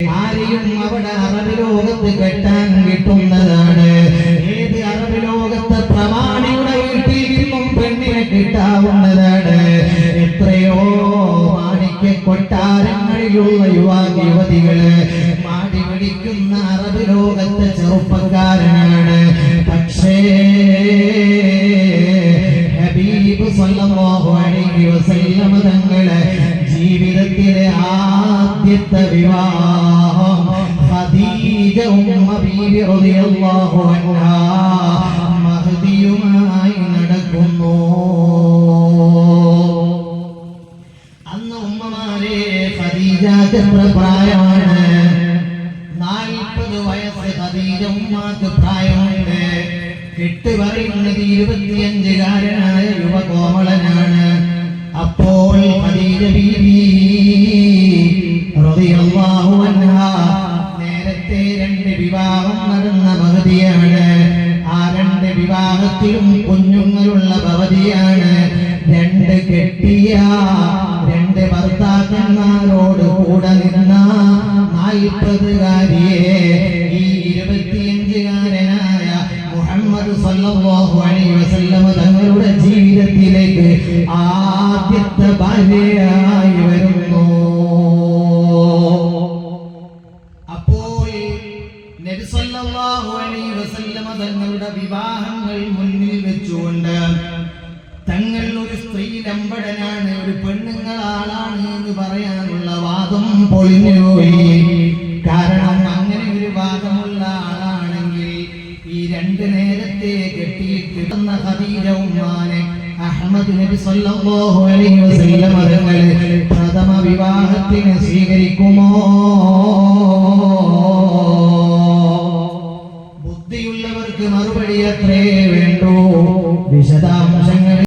ആരെയും അവിടെ അറബ് ലോകത്ത് കെട്ടാൻ കിട്ടുന്നതാണ്. ഏത് അറബ് ലോകത്തെ പ്രമാണിയുടെ വീട്ടിൽ നിന്നും പെണ്ണിനെ കിട്ടാവുന്നതാണ്. എത്രയോ മാണിക്യ കൊട്ടാരങ്ങളിലുള്ള യുവതികള് മാടി പിടിക്കുന്ന അറബ് ലോകത്തെ ചെറുപ്പക്കാരനാണ്. പക്ഷേ ഹബീബ് സല്ലല്ലാഹു അലൈഹി വസല്ലം തങ്ങളെ ജീവിതത്തിലെ ആദ്യത്തെ വിവാഹം ഖദീജ ഉമ്മ ബീവി റളിയല്ലാഹു അൻഹാ മഹദിയുമായി നടക്കുന്നു. അന്ന് ഉമ്മമാരെ ഖദീജക്ക് എത്ര പ്രായമാണ്? 40 വയസ്സ് ഖദീജ ഉമ്മാക്ക് പ്രായമുണ്ട്. കെട്ട് പറയുന്നത് 25കാരനായ യുവകോമളനാണ്. അപ്പോൾ ഖദീജ ബീവി റളിയല്ലാഹു അൻഹാ നേരത്തെ 2 വിവാഹം നടന്ന ഭവതിയാണ്. ആ 2 വിവാഹത്തിലും കുഞ്ഞുങ്ങളുള്ള ഭവതിയാണ്. 2 കെട്ടിയ 2 ഭർത്താക്കന്മാരോട് കൂടെ നിന്ന 40കാരിയെ ഈ 25കാരനായ മുഹമ്മദ് സല്ലല്ലാഹു അലൈഹി വസല്ലം തങ്ങളുടെ ജീവിതത്തിലേക്ക് ആദ്യത്തെ ഭാര്യയായി വരുന്നു. അപ്പോൾ നബി സല്ലല്ലാഹു അലൈഹി വസല്ലം തങ്ങളുടെ വിവാഹങ്ങൾ മുന്നിൽ വെച്ചുകൊണ്ട് തങ്ങൾ ഒരു സ്ത്രീ ലംബടനാണ്, ഒരു പെണ്ണുങ്ങളാളാണ് എന്ന് പറയാനുള്ള വാദം പൊളിഞ്ഞുപോയി. കാരണം അങ്ങനെ ഒരു വാദമുള്ള ആളാണെങ്കിൽ ഈ 2 നേരത്തെ കെട്ടിയിട്ട് ഖദീജ ഉമ്മാനെ അഹ്മദ് നബി സല്ലല്ലാഹു അലൈഹി വസല്ലം തങ്ങൾ പ്രഥമ വിവാഹത്തിന് സ്വീകരിക്കുമോ? ബുദ്ധിയുള്ളവർക്ക് മറുപടി അത്രേ വേണ്ടൂ. വിശദാംശങ്ങൾ